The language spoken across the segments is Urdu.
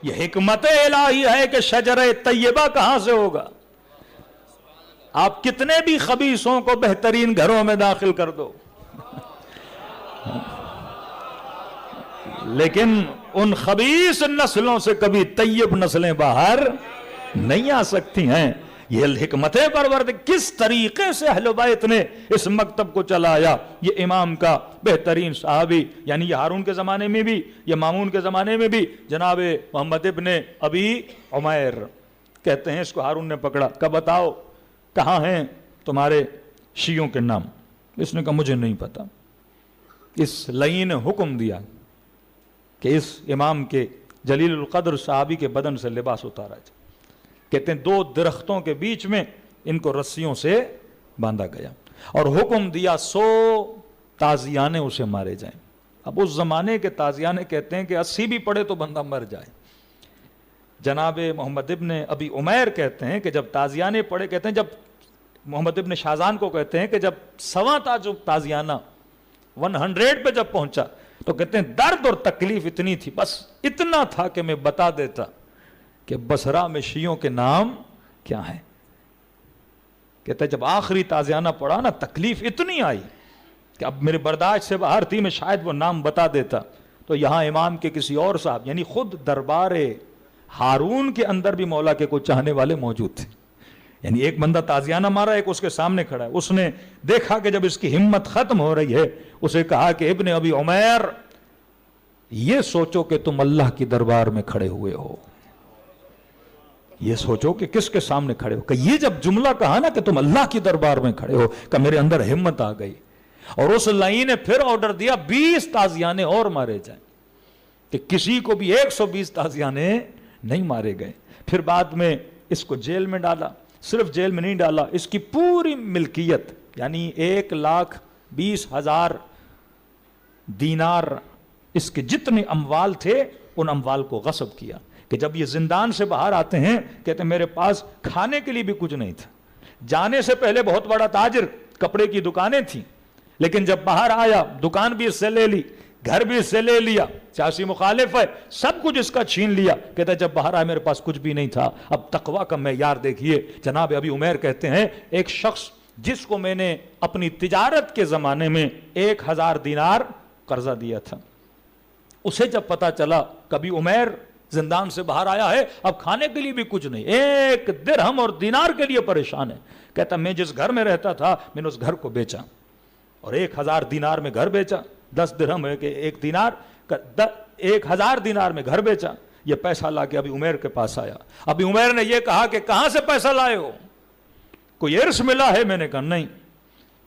یہ حکمت الہی ہے کہ شجر طیبہ کہاں سے ہوگا؟ آپ کتنے بھی خبیثوں کو بہترین گھروں میں داخل کر دو، لیکن ان خبیث نسلوں سے کبھی طیب نسلیں باہر نہیں آ سکتی ہیں۔ یہ حکمت پروردگار کس طریقے سے اہل بیت نے اس مکتب کو چلایا۔ یہ امام کا بہترین صحابی، یعنی یہ ہارون کے زمانے میں بھی، یہ مامون کے زمانے میں بھی، جناب محمد ابن ابی عمیر کہتے ہیں، اس کو ہارون نے پکڑا، کہا بتاؤ کہاں ہیں تمہارے شیعوں کے نام؟ اس نے کہا مجھے نہیں پتا۔ اس لعین نے حکم دیا کہ اس امام کے جلیل القدر صحابی کے بدن سے لباس اتارا جائے۔ کہتے ہیں 2 درختوں کے بیچ میں ان کو رسیوں سے باندھا گیا اور حکم دیا 100 تازیانے اسے مارے جائیں۔ اب اس زمانے کے تازیانے کہتے ہیں کہ 80 بھی پڑے تو بندہ مر جائے۔ جناب محمد ابن ابی عمیر کہتے ہیں کہ جب تازیانے پڑے، کہتے ہیں جب محمد ابن شازان کو کہتے ہیں کہ جب 100 تازیانہ 100 پہ جب پہنچا تو کہتے ہیں درد اور تکلیف اتنی تھی، بس اتنا تھا کہ میں بتا دیتا کہ بصرہ میں شیعوں کے نام کیا ہیں۔ کہتا ہے جب آخری تازیانہ پڑا نا، تکلیف اتنی آئی کہ اب میرے برداشت سے باہر تھی، میں شاید وہ نام بتا دیتا۔ تو یہاں امام کے کسی اور صاحب، یعنی خود دربار ہارون کے اندر بھی مولا کے کوئی چاہنے والے موجود تھے، یعنی ایک بندہ تازیانہ مارا، ایک اس کے سامنے کھڑا ہے۔ اس نے دیکھا کہ جب اس کی ہمت ختم ہو رہی ہے، اسے کہا کہ ابن ابی عمیر یہ سوچو کہ تم اللہ کی دربار میں کھڑے ہوئے ہو، یہ سوچو کہ کس کے سامنے کھڑے ہو۔ کہ یہ جب جملہ کہا نا کہ تم اللہ کی دربار میں کھڑے ہو، کہ میرے اندر ہمت آ گئی، اور اس لعین نے پھر آرڈر دیا 20 تازیانے اور مارے جائیں، کہ کسی کو بھی 120 تازیانے نہیں مارے گئے۔ پھر بعد میں اس کو جیل میں ڈالا، صرف جیل میں نہیں ڈالا، اس کی پوری ملکیت یعنی 1,20,000 دینار، اس کے جتنے اموال تھے ان اموال کو غصب کیا۔ کہ جب یہ زندان سے باہر آتے ہیں، کہتے ہیں میرے پاس کھانے کے لیے بھی کچھ نہیں تھا۔ جانے سے پہلے بہت بڑا تاجر، کپڑے کی دکانیں تھیں، لیکن جب باہر آیا دکان بھی اس سے لے لی، گھر بھی اس سے لے لیا، سیاسی مخالف ہے، سب کچھ اس کا چھین لیا۔ کہتا ہے جب باہر آیا میرے پاس کچھ بھی نہیں تھا۔ اب تقویٰ کا معیار دیکھیے، جناب ابی عمیر کہتے ہیں ایک شخص جس کو میں نے اپنی تجارت کے زمانے میں 1,000 دینار قرضہ دیا تھا، اسے جب پتا چلا کبھی عمیر زندان سے باہر آیا ہے، اب کھانے کے لیے بھی کچھ نہیں، 1 درہم اور دینار کے لیے پریشان ہے۔ کہتا میں جس گھر میں رہتا تھا میں نے اس گھر کو بیچا اور 1,000 دینار میں گھر بیچا، 10 درہم ہے کہ 1 دینار، 1,000 دینار میں گھر بیچا۔ یہ پیسہ لا کے ابی عمیر کے پاس آیا۔ ابی عمیر نے یہ کہا کہ کہاں سے پیسہ لائے ہو؟ کوئی ارث ملا ہے؟ میں نے کہا نہیں۔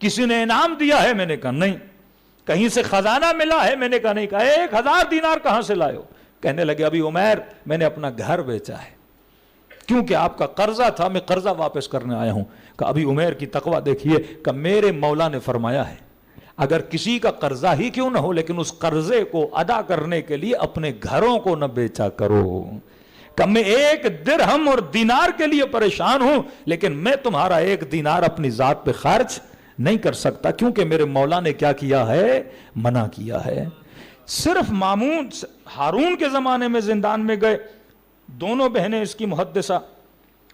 کسی نے انعام دیا ہے؟ میں نے کہا نہیں۔ کہیں سے خزانہ ملا ہے؟ میں نے کہا نہیں۔ کہا 1,000 دینار کہاں سے لائے ہو؟ کہنے لگے ابی عمیر میں نے اپنا گھر بیچا ہے، کیونکہ آپ کا قرضہ تھا، میں قرضہ واپس کرنے آیا ہوں۔ کہ ابی عمیر کی تقویٰ دیکھیے، کہ میرے مولا نے فرمایا ہے اگر کسی کا قرضہ ہی کیوں نہ ہو لیکن اس قرضے کو ادا کرنے کے لیے اپنے گھروں کو نہ بیچا کرو۔ کہ میں 1 درہم اور دینار کے لیے پریشان ہوں، لیکن میں تمہارا 1 دینار اپنی ذات پہ خرچ نہیں کر سکتا، کیونکہ میرے مولا نے کیا کیا ہے؟ منع کیا ہے۔ صرف مامون ہارون کے زمانے میں زندان میں گئے، دونوں بہنیں اس کی محدثہ،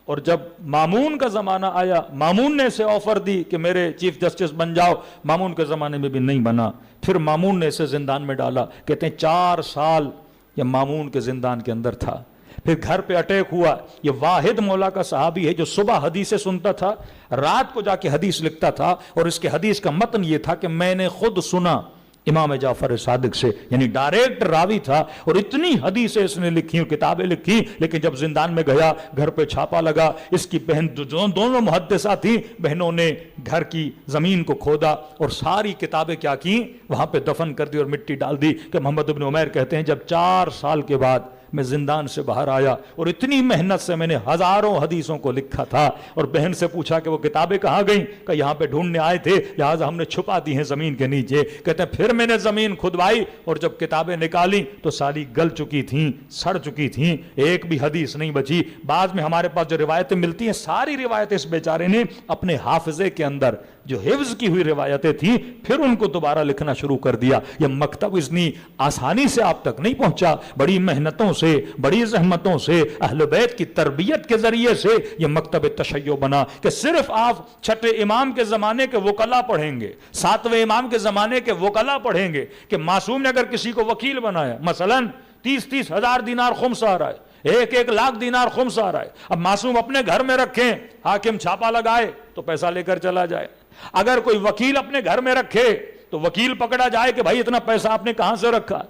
اور جب مامون کا زمانہ آیا مامون نے اسے آفر دی کہ میرے چیف جسٹس بن جاؤ، مامون کے زمانے میں بھی نہیں بنا، پھر مامون نے اسے زندان میں ڈالا۔ کہتے ہیں 4 سال یہ مامون کے زندان کے اندر تھا۔ پھر گھر پہ اٹیک ہوا۔ یہ واحد مولا کا صحابی ہے جو صبح حدیثیں سنتا تھا، رات کو جا کے حدیث لکھتا تھا، اور اس کے حدیث کا متن یہ تھا کہ میں نے خود سنا امام جعفر صادق سے، یعنی ڈائریکٹ راوی تھا، اور اتنی حدیثیں اس نے لکھی اور کتابیں لکھی۔ لیکن جب زندان میں گیا گھر پہ چھاپا لگا، اس کی بہن دونوں محدثہ تھیں، بہنوں نے گھر کی زمین کو کھودا اور ساری کتابیں کیا کی؟ وہاں پہ دفن کر دی اور مٹی ڈال دی۔ کہ محمد بن عمیر کہتے ہیں جب 4 سال کے بعد میں زندان سے باہر آیا اور اتنی محنت سے میں نے ہزاروں حدیثوں کو لکھا تھا، اور بہن سے پوچھا کہ وہ کتابیں کہاں گئیں؟ کہ یہاں پہ ڈھونڈنے آئے تھے، لہٰذا ہم نے چھپا دی ہیں زمین کے نیچے۔ کہتے ہیں پھر میں نے زمین کھدوائی اور جب کتابیں نکالی تو ساری گل چکی تھیں، سڑ چکی تھیں، ایک بھی حدیث نہیں بچی۔ بعد میں ہمارے پاس جو روایتیں ملتی ہیں، ساری روایتیں اس بیچارے نے اپنے حافظے کے اندر جو حفظ کی ہوئی روایتیں تھیں پھر ان کو دوبارہ لکھنا شروع کر دیا. یہ مکتب اتنی آسانی سے آپ تک نہیں پہنچا, بڑی محنتوں سے, بڑی زحمتوں سے, اہل بیت کی تربیت کے ذریعے سے یہ مکتب تشیع بنا کہ صرف آپ چھٹے امام کے زمانے کے وکلا پڑھیں گے, ساتویں امام کے زمانے کے وکلا پڑھیں گے کہ معصوم نے اگر کسی کو وکیل بنایا, مثلا 30 ہزار دینار خمس آ رہا ہے, 1 لاکھ دینار خمس آ رہا ہے, اب معصوم اپنے گھر میں رکھیں, حاکم چھاپا لگائے تو پیسہ لے کر چلا جائے. اگر کوئی وکیل اپنے گھر میں رکھے تو وکیل پکڑا جائے کہ بھائی اتنا پیسہ آپ نے کہاں سے رکھا.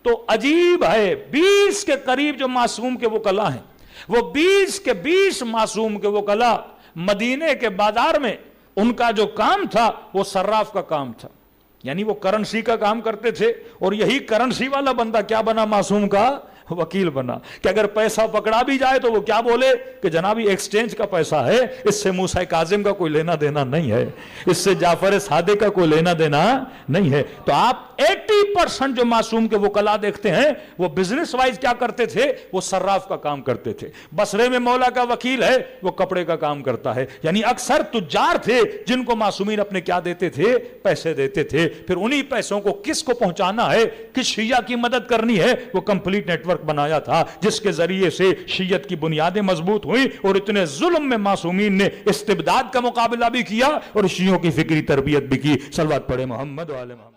تو عجیب ہے, 20 کے قریب جو معصوم کے وکلا ہیں, وہ 20 کے 20 معصوم کے وکلا مدینے کے بازار میں ان کا جو کام تھا وہ صراف کا کام تھا, یعنی وہ کرنسی کا کام کرتے تھے. اور یہی کرنسی والا بندہ کیا بنا, معصوم کا وکیل بنا, کہ اگر پیسہ پکڑا بھی جائے تو وہ کیا بولے کہ جنابی ایکسچینج کا پیسہ ہے, اس سے موسیٰ کاظم کا کوئی لینا دینا نہیں ہے, اس سے جعفر صادق کا کوئی لینا دینا نہیں ہے. تو آپ 80% جو معصوم کے وکلا دیکھتے ہیں وہ بزنس وائز کیا کرتے تھے, وہ صراف کا کام کرتے تھے. بصرے میں مولا کا وکیل ہے, وہ کپڑے کا کام کرتا ہے. یعنی اکثر تجار تھے جن کو معصومین اپنے کیا دیتے تھے, پیسے دیتے تھے. پھر انہی پیسوں کو کس کو پہنچانا ہے, کس شیعہ کی مدد کرنی ہے, وہ کمپلیٹ نیٹ ورک بنایا تھا جس کے ذریعے سے شیعت کی بنیادیں مضبوط ہوئیں. اور اتنے ظلم میں معصومین نے استبداد کا مقابلہ بھی کیا اور شیعوں کی فکری تربیت بھی کی. صلوات پڑھے محمد و آل محمد.